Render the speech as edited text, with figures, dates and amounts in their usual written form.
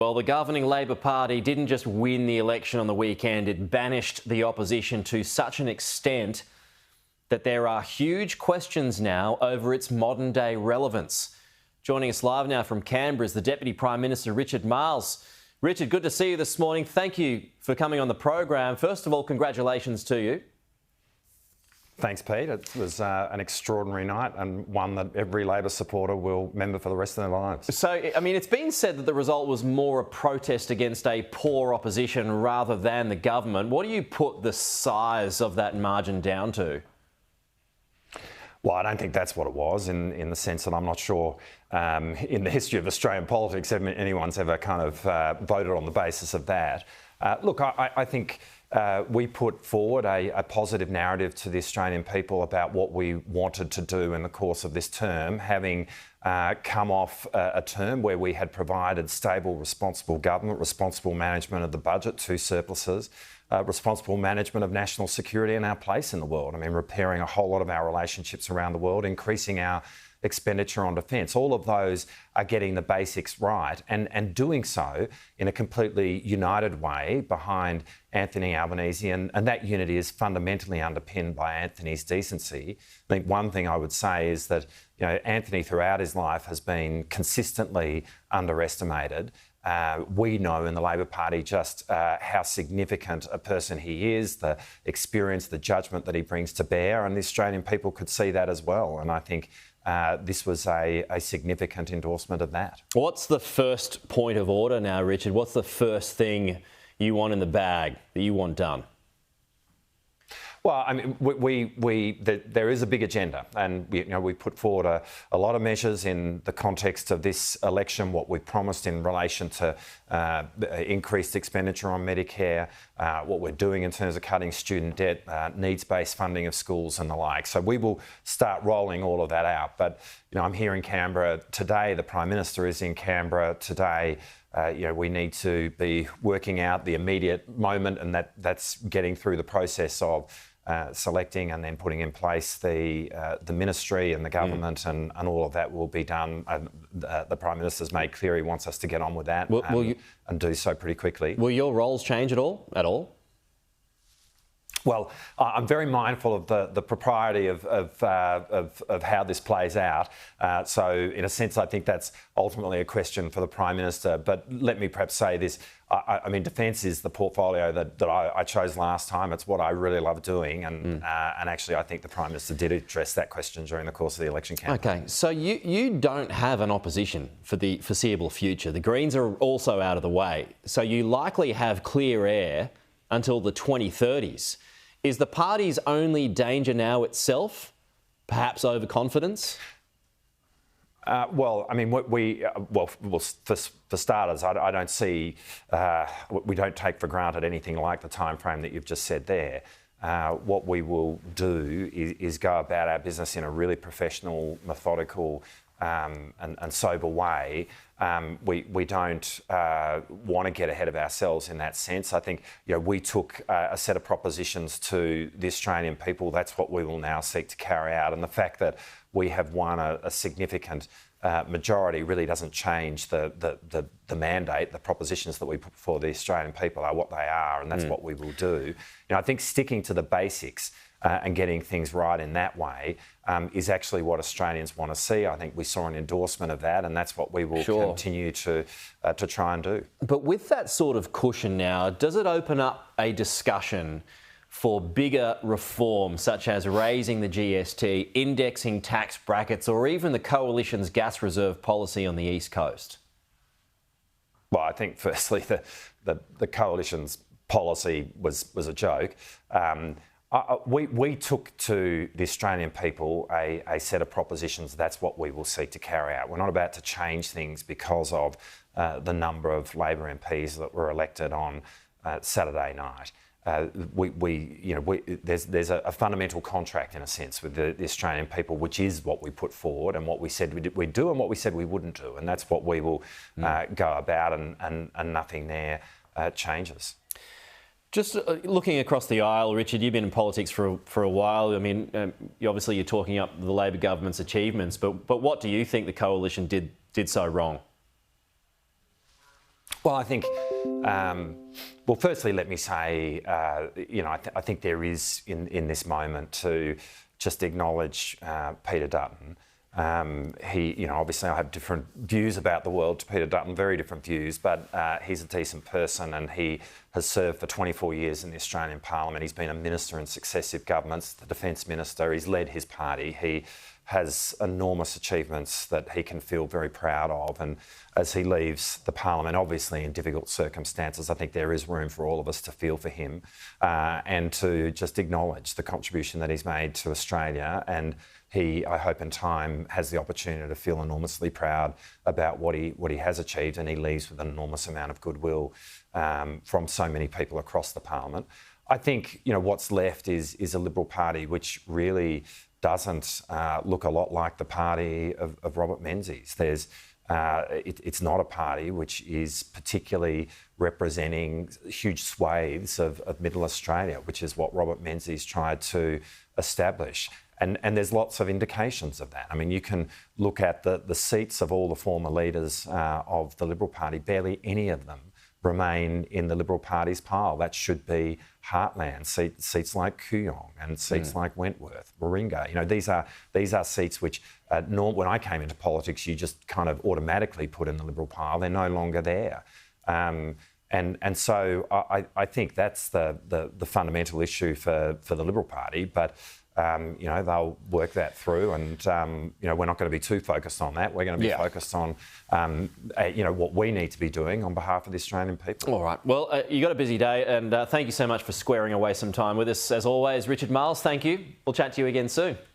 Well, the governing Labor Party didn't just win the election on the weekend, it banished the opposition to such an extent that there are huge questions now over its modern-day relevance. Joining us live now from Canberra is the Deputy Prime Minister Richard Marles. Richard, good to see you this morning. Thank you for coming on the program. First of all, congratulations to you. Thanks, Pete. It was an extraordinary night and one that every Labor supporter will remember for the rest of their lives. So, I mean, it's been said that the result was more a protest against a poor opposition rather than the government. What do you put the size of that margin down to? Well, I don't think that's what it was, in the sense that I'm not sure in the history of Australian politics anyone's ever kind of voted on the basis of that. Look, I think we put forward a positive narrative to the Australian people about what we wanted to do in the course of this term, having come off a term where we had provided stable, responsible government, responsible management of the budget, 2 surpluses, responsible management of national security and our place in the world. I mean, repairing a whole lot of our relationships around the world, increasing our expenditure on defence. All of those are getting the basics right and doing so in a completely united way behind Anthony Albanese, and that unity is fundamentally underpinned by Anthony's decency. I think one thing I would say is that, you know, Anthony throughout his life has been consistently underestimated. We know in the Labor Party just how significant a person he is, the experience, the judgment that he brings to bear, and the Australian people could see that as well. And I think this was a significant endorsement of that. What's the first point of order now, Richard? What's the first thing you want in the bag that you want done? Well, I mean, there is a big agenda, and we put forward a lot of measures in the context of this election. What we promised in relation to increased expenditure on Medicare, what we're doing in terms of cutting student debt, needs-based funding of schools, and the like. So we will start rolling all of that out. But I'm here in Canberra today. The Prime Minister is in Canberra today. We need to be working out the immediate moment, and that's getting through the process of selecting and then putting in place the ministry and the government, and all of that will be done. The Prime Minister's made clear he wants us to get on with that and do so pretty quickly. Will your roles change at all? Well, I'm very mindful of the propriety of how this plays out. So, in a sense, I think that's ultimately a question for the Prime Minister. But let me perhaps say this. I mean, defence is the portfolio that I chose last time. It's what I really love doing. And actually, I think the Prime Minister did address that question during the course of the election campaign. OK, so you don't have an opposition for the foreseeable future. The Greens are also out of the way. So you likely have clear air until the 2030s. Is the party's only danger now itself, perhaps overconfidence? Well, I mean, for starters, I don't see, we don't take for granted anything like the time frame that you've just said there. What we will do is go about our business in a really professional, methodical and sober way. We don't want to get ahead of ourselves in that sense. I think we took a set of propositions to the Australian people. That's what we will now seek to carry out. And the fact that we have won a significant majority really doesn't change the mandate. The propositions that we put before the Australian people are what they are, and that's what we will do. I think sticking to the basics and getting things right in that way is actually what Australians want to see. I think we saw an endorsement of that, and that's what we will continue to try and do. But with that sort of cushion now, does it open up a discussion for bigger reform, such as raising the GST, indexing tax brackets, or even the Coalition's gas reserve policy on the East Coast? Well, I think firstly the Coalition's policy was a joke. We took to the Australian people a set of propositions. That's what we will seek to carry out. We're not about to change things because of the number of Labor MPs that were elected on Saturday night. There's a fundamental contract, in a sense, with the Australian people, which is what we put forward and what we said we'd do and what we said we wouldn't do. And that's what we will go about, and nothing there changes. Just looking across the aisle, Richard, you've been in politics for a while. I mean, obviously you're talking up the Labor government's achievements, but what do you think the Coalition did so wrong? Well, I think, well, firstly, let me say, I think there is in this moment to just acknowledge Peter Dutton. He, obviously I have different views about the world to Peter Dutton, very different views, but he's a decent person and he has served for 24 years in the Australian Parliament. He's been a minister in successive governments, the Defence Minister, he's led his party. He has enormous achievements that he can feel very proud of. And as he leaves the Parliament, obviously in difficult circumstances, I think there is room for all of us to feel for him and to just acknowledge the contribution that he's made to Australia. And he, I hope in time, has the opportunity to feel enormously proud about what he has achieved, and he leaves with an enormous amount of goodwill from so many people across the Parliament. I think, what's left is a Liberal Party which really doesn't look a lot like the party of Robert Menzies. It's not a party which is particularly representing huge swathes of middle Australia, which is what Robert Menzies tried to establish. And there's lots of indications of that. I mean, you can look at the seats of all the former leaders of the Liberal Party. Barely any of them remain in the Liberal Party's pile. That should be heartland seats like Kooyong and seats like Wentworth, Warringah. These are seats which, when I came into politics, you just kind of automatically put in the Liberal pile. They're no longer there. And so I think that's the fundamental issue for the Liberal Party. But they'll work that through, and we're not going to be too focused on that. We're going to be focused on what we need to be doing on behalf of the Australian people. All right. Well, you got a busy day, and thank you so much for squaring away some time with us. As always, Richard Marles, thank you. We'll chat to you again soon.